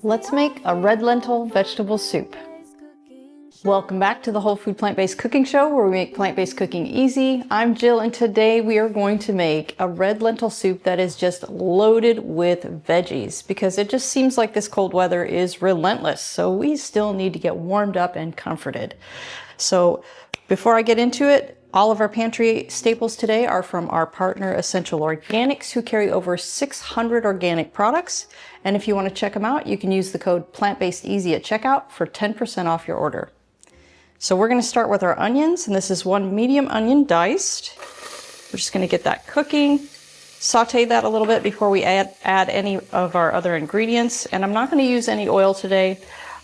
Let's make a red lentil vegetable soup. Welcome back to the Whole Food Plant-Based Cooking Show, where we make plant-based cooking easy. I'm Jill, and today we are going to make a red lentil soup that is just loaded with veggies, because it just seems like this cold weather is relentless, so we still need to get warmed up and comforted. So before I get into it, all of our pantry staples today are from our partner Essential Organics, who carry over 600 organic products. And if you want to check them out, you can use the code PLANTBASEDEASY at checkout for 10% off your order. So we're going to start with our onions, and this is one medium onion diced. We're just going to get that cooking, saute that a little bit before we add any of our other ingredients. And I'm not going to use any oil today.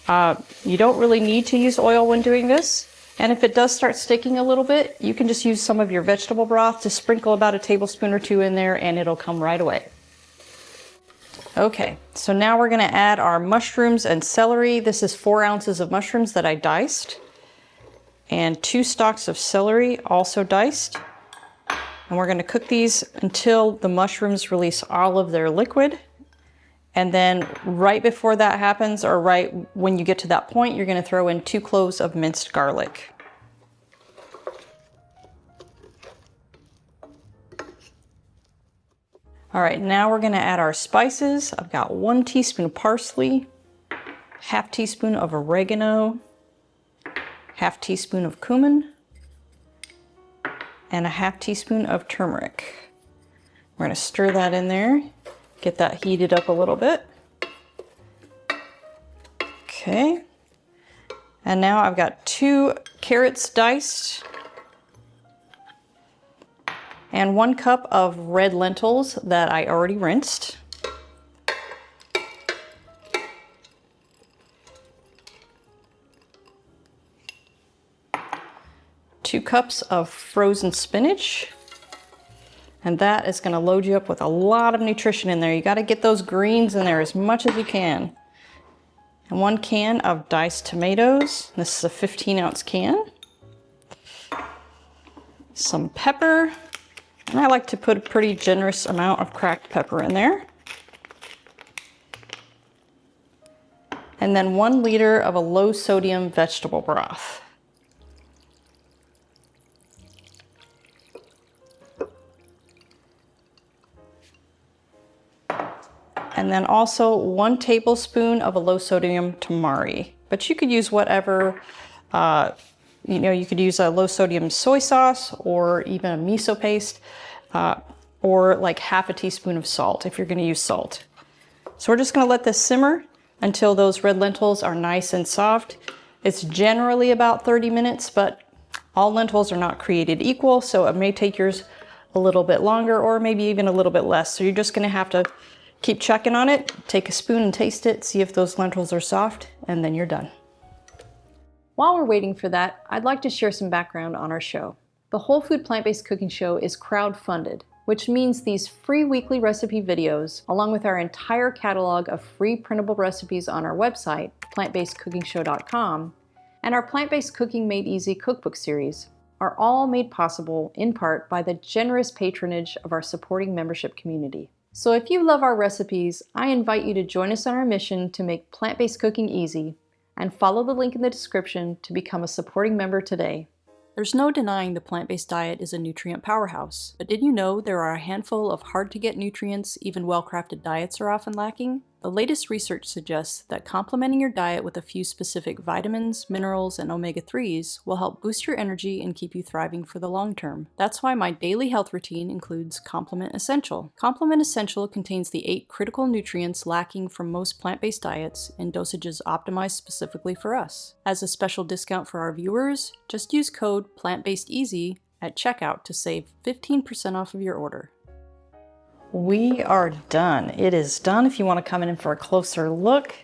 You don't really need to use oil when doing this. And if it does start sticking a little bit, you can just use some of your vegetable broth to sprinkle about a tablespoon or two in there, and it'll come right away. Okay, so now we're going to add our mushrooms and celery. This is 4 ounces of mushrooms that I diced, and 2 stalks of celery also diced. And we're going to cook these until the mushrooms release all of their liquid. And then right before that happens, or right when you get to that point, you're going to throw in 2 cloves of minced garlic. All right, now we're going to add our spices. I've got 1 teaspoon of parsley, ½ teaspoon of oregano, ½ teaspoon of cumin, and ½ teaspoon of turmeric. We're going to stir that in there. Get that heated up a little bit. Okay. And now I've got 2 carrots diced and 1 cup of red lentils that I already rinsed. Two cups of frozen spinach. And that is going to load you up with a lot of nutrition in there. You got to get those greens in there as much as you can. And 1 can of diced tomatoes. This is a 15-ounce can. Some pepper. And I like to put a pretty generous amount of cracked pepper in there. And then 1 liter of a low-sodium vegetable broth. And then also 1 tablespoon of a low-sodium tamari. But you could use whatever, you could use a low-sodium soy sauce or even a miso paste, or like ½ a teaspoon of salt if you're going to use salt. So we're just going to let this simmer until those red lentils are nice and soft. It's generally about 30 minutes, but all lentils are not created equal, so it may take yours a little bit longer or maybe even a little bit less. So you're just going to have to keep checking on it, take a spoon and taste it, see if those lentils are soft, and then you're done. While we're waiting for that, I'd like to share some background on our show. The Whole Food Plant-Based Cooking Show is crowd-funded, which means these free weekly recipe videos, along with our entire catalog of free printable recipes on our website, plantbasedcookingshow.com, and our Plant-Based Cooking Made Easy cookbook series, are all made possible in part by the generous patronage of our supporting membership community. So if you love our recipes, I invite you to join us on our mission to make plant-based cooking easy, and follow the link in the description to become a supporting member today. There's no denying the plant-based diet is a nutrient powerhouse, but did you know there are a handful of hard-to-get nutrients even well-crafted diets are often lacking? The latest research suggests that complementing your diet with a few specific vitamins, minerals, and omega-3s will help boost your energy and keep you thriving for the long term. That's why my daily health routine includes Complement Essential. Complement Essential contains the 8 critical nutrients lacking from most plant-based diets in dosages optimized specifically for us. As a special discount for our viewers, just use code PLANTBASEDEASY at checkout to save 15% off of your order. We are done. It is done. If you want to come in for a closer look.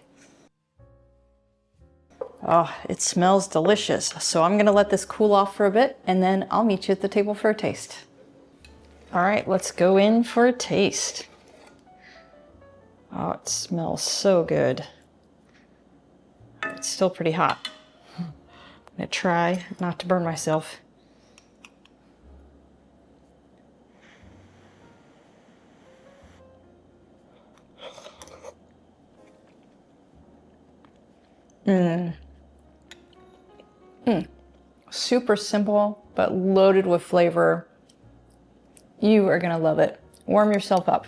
Oh, it smells delicious. So I'm going to let this cool off for a bit, and then I'll meet you at the table for a taste. All right, let's go in for a taste. Oh, it smells so good. It's still pretty hot. I'm going to try not to burn myself. Super simple, but loaded with flavor. You are gonna love it. Warm yourself up.